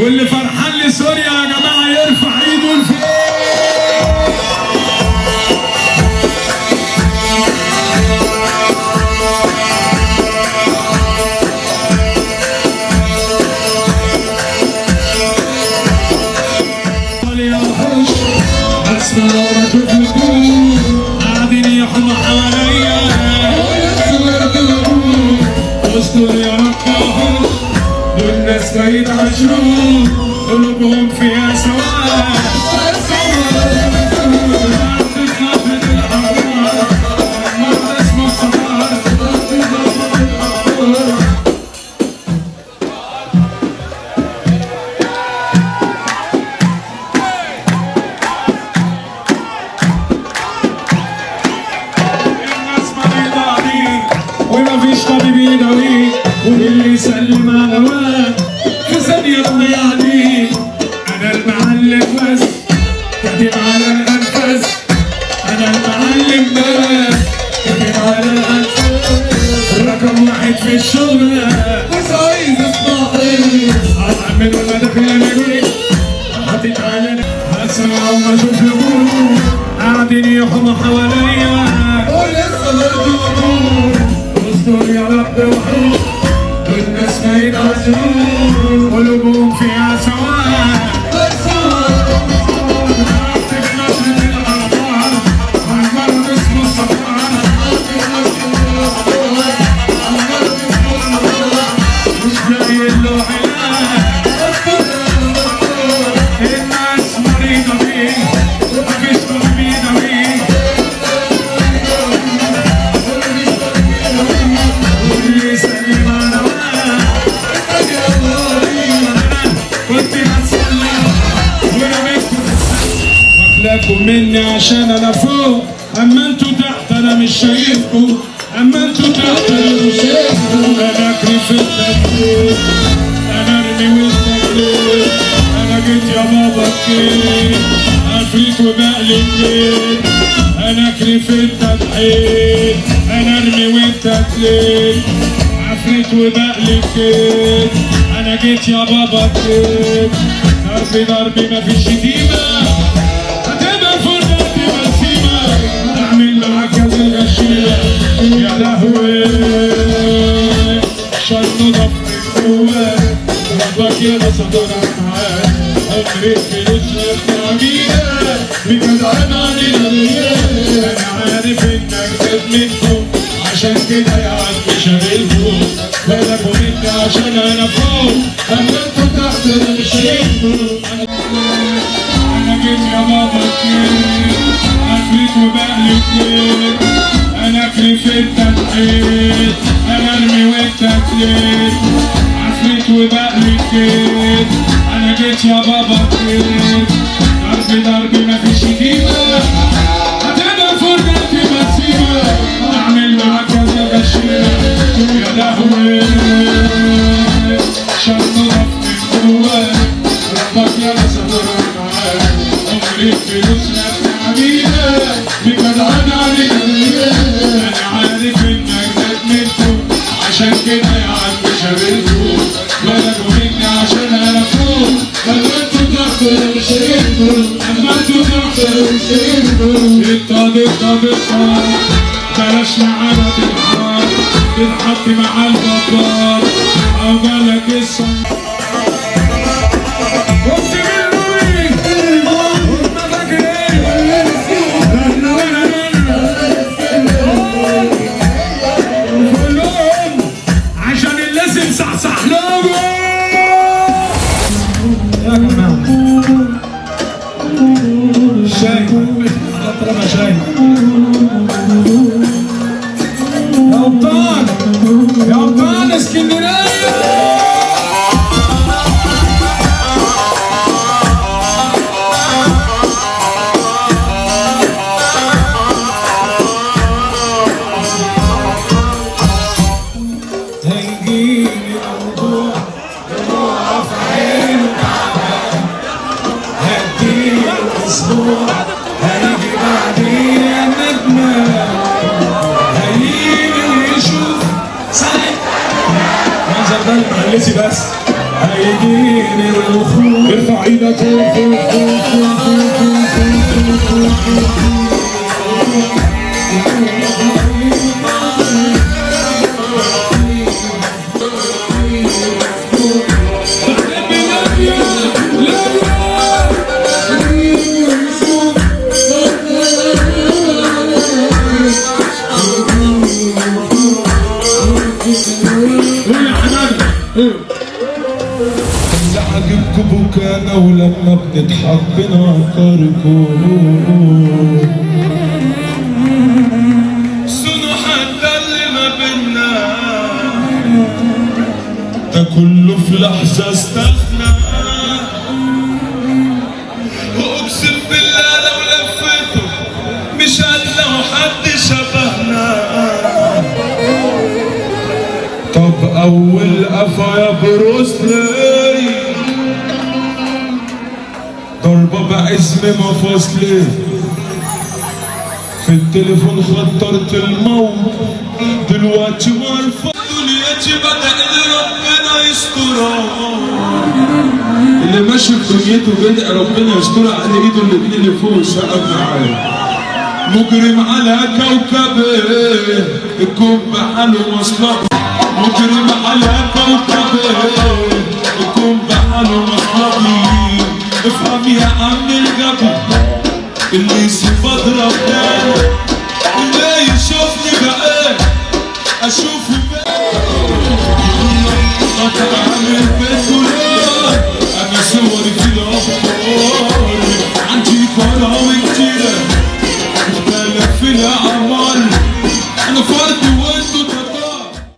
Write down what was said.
واللي فرحان لسوريا يا جماعه يرفع ايده لفوق. اسمع لو شوفكم قاعدين يحموا حواليا استر يا رب دول ناس ما يتعاشروا قلوبهم فيها سواء. ومفيش طبيب يداويه واللي يسلم على واد في ثانية تضيعني. أنا المعلم بس كاتب على الأنفاس، أنا المعلم بس كاتب على الأنفاس، رقم واحد في الشغل مش عايز أصبحي أعمل ولا داخل أنا جوي حاطط على هسمع وما أشوف لهم قاعدين يحموا حواليا ولسه برضه استر يا رب وحوش والناس ما يتعاشروا قلوبهم فيها سواء. مش لاقي له علاج الناس مريضة بيه ومفيش طبيب يداويه واللي يسلم على واد. كنت هتصلي ورميتكم واكلاكم مني عشان انا فوق، اما انتوا تحت انا مش شايفكم، اما انتوا تحت انا مش شايفكم. انا اجري في التكليف انا ارمي والتكليف انا جيت يا بابا الكيل عفريت وبقلب ليل. انا اجري في التضحية انا ارمي والتكليف عفريت وبقلب كيل. انا جيت يا بابا الكيل ضربي مفيش شتيمة هتبقى فرقتي بسيمة اعمل معاك كاس الغشيمة يا لهوي شنو ضفت جواك ربك يا صدرك معاك عمري فلوس الطعمية بجدعان علينا ليه. انا عارف انك منكم عشان كده يا عم شاغلكم بالكم مني عشان انا فوق اما انتوا تحت انا مش شايفكم. انا جيت يا بابا كتير عفريت وبقلب كتير انا اجري في التنحيط انا ارمي والتكليف عفريت وبقلب كتير. انا جيت يا بابا كتير ضربي مفيش شتيمة هتبقى فرقتي بسيمة اعمل معاك كذا غشيمة يا لهوي شنو ضفت جواك ربك يا صدرك معاك عمري فلوس الطعمية بجدعان علينا ليه. انا عارف انك ندمتكم عشان كده يا عم شاغلكم بالكم مني عشان انا فوق اما انتوا تحت انا مش شايفكم اما انتوا تحت انا مش شايفكم. الطب بلاش معانا تتحط مع البطال او بالك الصنع عشان اللازم صحصح لهم يا جماعة. شاي على طلبة شاي يا أبطال اسكندرية. هيجيلي موضوع دموع في عينه تعبان هديله اسبوع هيجي بعدين يا ندمان هيجي ويشوف ساعتها المنظر ده المهلسي بس هيجيني الوصول. ارفع ايدك فوق فوق فوق فوق. اللي عاجبكوا بكانا ولما بنضحك بنعكركوا. صنوا حتى اللي ما بينا ده كله في لحظة استغنى. واقسم بالله لو لفيته مش هتلاقوا حد شبهنا. طب اول قفا يا بروسلي ضربة بعزم مفاصلي. في التليفون خطرت الموت دلوقتي وارفع دنيتي بدأ اللي ربنا يسترها. اللي ماشي في دنيته بدأ ربنا يسترها على ايده الاتنين اللي فوق سقف معاه. مجرم على كوكبه الكون بحاله مصلحة. مجرم على كوكبه الكون بحاله مصلحة. افهم يا عم الجبل اللي يسيب اضرب نار. اللي يشوفني بقى اشوفه بقى.